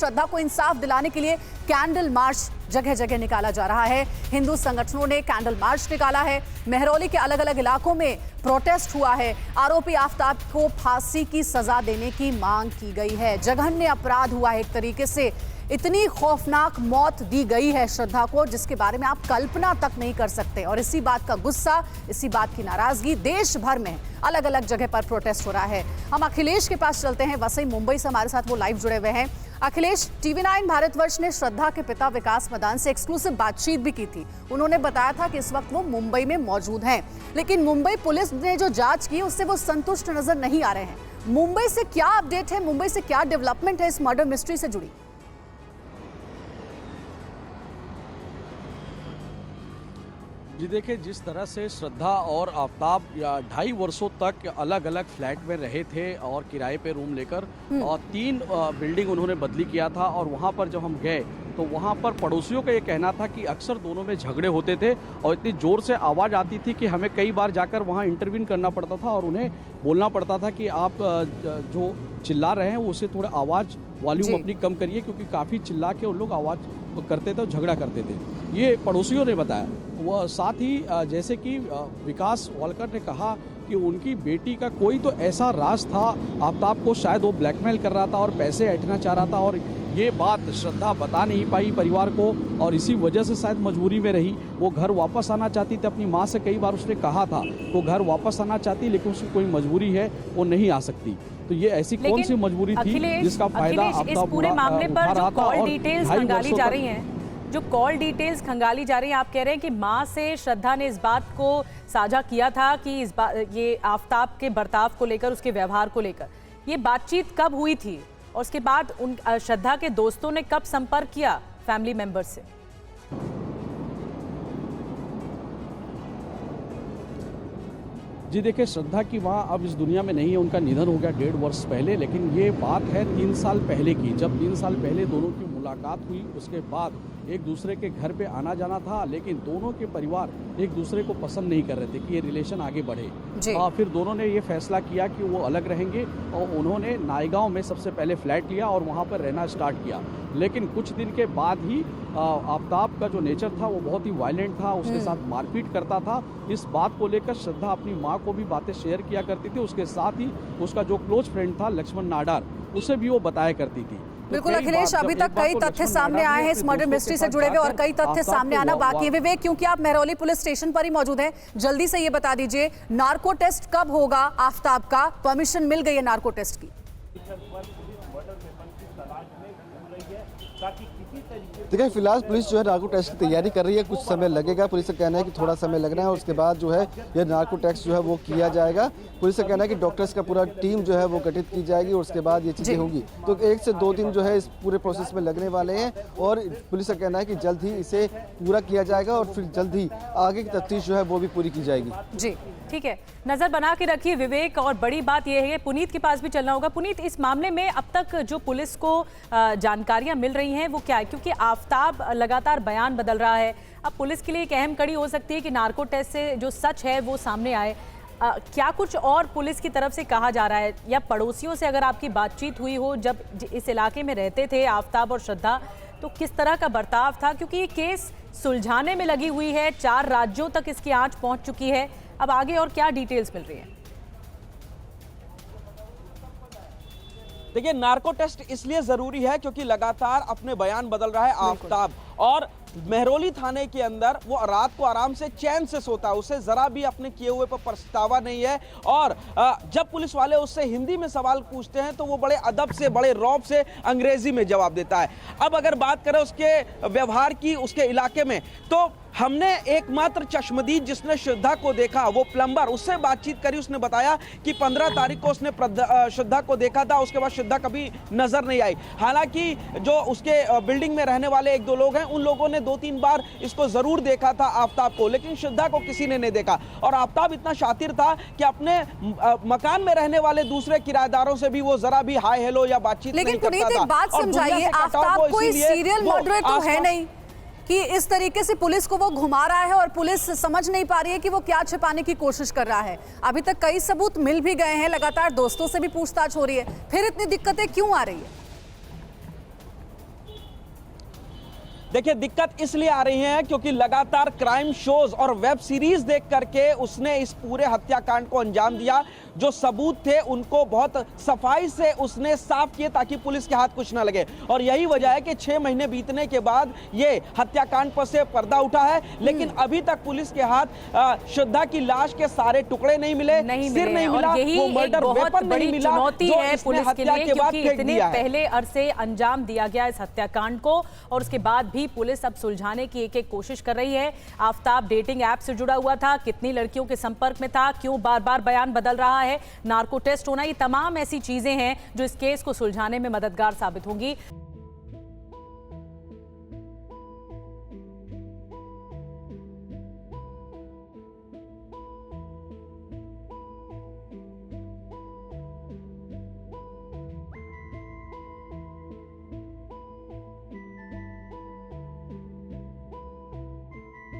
श्रद्धा को इंसाफ दिलाने के लिए कैंडल मार्च जगह जगह निकाला जा रहा है। हिंदू संगठनों ने कैंडल मार्च निकाला है। महरौली के अलग अलग इलाकों में प्रोटेस्ट हुआ है। आरोपी आफताब को फांसी की सजा देने की मांग की गई है। जघन्य अपराध हुआ है एक तरीके से। इतनी खौफनाक मौत दी गई है श्रद्धा को जिसके बारे में आप कल्पना तक नहीं कर सकते। और इसी बात का गुस्सा, इसी बात की नाराजगी देश भर में अलग अलग जगह पर प्रोटेस्ट हो रहा है। हम अखिलेश के पास चलते हैं। वसई मुंबई से हमारे साथ वो लाइव जुड़े हुए हैं। अखिलेश, TV9 भारतवर्ष ने श्रद्धा के पिता विकास मदान से एक्सक्लूसिव बातचीत भी की थी। उन्होंने बताया था कि इस वक्त वो मुंबई में मौजूद हैं, लेकिन मुंबई पुलिस ने जो जांच की उससे वो संतुष्ट नजर नहीं आ रहे हैं। मुंबई से क्या अपडेट है, मुंबई से क्या डेवलपमेंट है इस मर्डर मिस्ट्री से जुड़ी? जी देखिए, जिस तरह से श्रद्धा और आफताब 2.5 वर्षों तक अलग अलग फ्लैट में रहे थे और किराए पे रूम लेकर, और 3 बिल्डिंग उन्होंने बदली किया था। और वहाँ पर जब हम गए तो वहाँ पर पड़ोसियों का ये कहना था कि अक्सर दोनों में झगड़े होते थे और इतनी ज़ोर से आवाज़ आती थी कि हमें कई बार जाकर वहाँ इंटरवीन करना पड़ता था और उन्हें बोलना पड़ता था कि आप जो चिल्ला रहे हैं उसे थोड़ा आवाज़ वॉल्यूम अपनी कम करिए, क्योंकि काफ़ी चिल्ला के उन लोग आवाज़ करते थे और झगड़ा करते थे। ये पड़ोसियों ने बताया। वह साथ ही जैसे कि विकास वालकर ने कहा कि उनकी बेटी का कोई तो ऐसा राज था आफताब को, शायद वो ब्लैकमेल कर रहा था और पैसे ऐंठना चाह रहा था, और ये बात श्रद्धा बता नहीं पाई परिवार को और इसी वजह से शायद मजबूरी में रही। वो घर वापस आना चाहती थी। अपनी माँ से कई बार उसने कहा था वो घर वापस आना चाहती, लेकिन उसकी कोई मजबूरी है, वो नहीं आ सकती। तो ये ऐसी कौन सी मजबूरी थी जिसका फायदा इस पूरे मामले पर जो कॉल डिटेल्स खंगाली जा रही हैं, जो कॉल डिटेल्स खंगाली जा रही हैं, आप कह रहे हैं कि मां से श्रद्धा ने इस बात को साझा किया था कि ये आफताब के बर्ताव को लेकर, उसके व्यवहार को लेकर ये बातचीत कब हुई थी और उसके बाद उन श्रद्धा के दोस्तों ने कब संपर्क किया फैमिली मेंबर से? जी देखिए, श्रद्धा की माँ अब इस दुनिया में नहीं है, उनका निधन हो गया 1.5 वर्ष पहले। लेकिन ये बात है 3 साल पहले की, जब 3 साल पहले दोनों की मुलाकात हुई। उसके बाद एक दूसरे के घर पे आना जाना था, लेकिन दोनों के परिवार एक दूसरे को पसंद नहीं कर रहे थे कि ये रिलेशन आगे बढ़े। फिर दोनों ने ये फैसला किया कि वो अलग रहेंगे और उन्होंने नायगांव में सबसे पहले फ्लैट लिया और वहाँ पर रहना स्टार्ट किया। लेकिन कुछ दिन के बाद ही आफताब का जो नेचर था वो बहुत ही वायलेंट था, उसके साथ मारपीट करता था। इस बात को लेकर श्रद्धा अपनी माँ को भी बातें शेयर किया करती थी। उसके साथ ही उसका जो क्लोज फ्रेंड था लक्ष्मण नाडार, उसे भी वो बताया करती थी। बिल्कुल अखिलेश, अभी तक कई तथ्य सामने आए हैं इस मर्डर मिस्ट्री से जुड़े हुए और कई तथ्य सामने आना बाकी है। विवेक, क्योंकि आप महरौली पुलिस स्टेशन पर ही मौजूद हैं, जल्दी से ये बता दीजिए नार्को टेस्ट कब होगा आफताब का? परमिशन मिल गई है नार्को टेस्ट की? देखिए, फिलहाल पुलिस जो है नार्को टेस्ट की तैयारी कर रही है। कुछ समय लगेगा, पुलिस का कहना है कि थोड़ा समय लगना है और उसके बाद जो है यह नार्को टेस्ट जो है वो किया जाएगा। पुलिस का कहना है कि डॉक्टर्स का पूरा टीम जो है वो गठित की जाएगी और उसके बाद ये चीज़ें होंगी। तो 1 से 2 दिन जो है इस पूरे प्रोसेस में लगने वाले हैं और पुलिस का कहना है कि जल्द ही इसे पूरा किया जाएगा और फिर जल्द ही आगे की तफ्तीश जो है वो भी पूरी की जाएगी। जी ठीक है, नजर बना के रखिए विवेक। और बड़ी बात यह है, पुनीत के पास भी चलना होगा। पुनीत, इस मामले में अब तक जो पुलिस को जानकारियां मिल रही हैं वो क्या है? क्योंकि आफताब लगातार बयान बदल रहा है। अब पुलिस के लिए एक अहम कड़ी हो सकती है कि नार्को टेस्ट से जो सच है वो सामने आए। क्या कुछ और पुलिस की तरफ से कहा जा रहा है, या पड़ोसियों से अगर आपकी बातचीत हुई हो जब इस इलाके में रहते थे आफताब और श्रद्धा, तो किस तरह का बर्ताव था? क्योंकि ये केस सुलझाने में लगी हुई है, 4 राज्यों तक इसकी आंच पहुंच चुकी है। अब आगे और क्या डिटेल्स मिल रही हैं? देखिए, नार्को टेस्ट इसलिए जरूरी है क्योंकि लगातार अपने बयान बदल रहा है आफताब, और महरौली थाने के अंदर वो रात को आराम से चैन से सोता है, उसे जरा भी अपने किए हुए पर पछतावा नहीं है। और जब पुलिस वाले उससे हिंदी में सवाल पूछते हैं तो वो बड़े अदब से, बड़े रौब से अंग्रेजी में जवाब देता है। अब अगर बात करें उसके व्यवहार की, उसके इलाके में, तो हमने एकमात्र चश्मदीद जिसने श्रद्धा को देखा वो प्लम्बर, उससे बातचीत करी। उसने बताया कि 15 तारीख को उसने श्रद्धा को देखा था, उसके बाद श्रद्धा कभी नजर नहीं आई। हालांकि जो उसके बिल्डिंग में रहने वाले 1-2 लोग हैं, उन लोगों ने 2-3 बार इसको जरूर देखा था आफताब को, लेकिन श्रद्धा को किसी ने नहीं देखा। और आफताब इतना शातिर था कि अपने मकान में रहने वाले दूसरे किराएदारों से भी वो जरा भी हाय हेलो या बातचीत नहीं करता था। लेकिन पुनीत, एक बात समझाइए, आफताब कोई सीरियल मर्डरर तो है नहीं कि इस तरीके से पुलिस को वो घुमा रहा है और पुलिस समझ नहीं पा रही है कि वो क्या छिपाने की कोशिश कर रहा है। अभी तक कई सबूत मिल भी गए हैं, लगातार दोस्तों से भी पूछताछ हो रही है, फिर इतनी दिक्कतें क्यों आ रही है? देखिए दिक्कत इसलिए आ रही है क्योंकि लगातार क्राइम शोज और वेब सीरीज देख करके उसने इस पूरे हत्याकांड को अंजाम दिया। जो सबूत थे उनको बहुत सफाई से उसने साफ किए ताकि पुलिस के हाथ कुछ ना लगे, और यही वजह है कि 6 महीने बीतने के बाद ये हत्याकांड पर से पर्दा उठा है। लेकिन अभी तक पुलिस के हाथ श्रद्धा की लाश के सारे टुकड़े नहीं मिले, सिर नहीं मिला, और यही वो एक मर्डर बहुत वेपन बड़ी नहीं मिला चुनौती जो है इसने पुलिस के हत्या लिए, के बाद क्योंकि फेंक इतने दिया है। पहले अरसे अंजाम दिया गया इस हत्याकांड को और उसके बाद भी पुलिस अब सुलझाने की एक कोशिश कर रही है। आफताब डेटिंग ऐप से जुड़ा हुआ था, कितनी लड़कियों के संपर्क में था, क्यों बार बार बयान बदल रहा है, नार्को टेस्ट होना, ये तमाम ऐसी चीजें हैं जो इस केस को सुलझाने में मददगार साबित होंगी।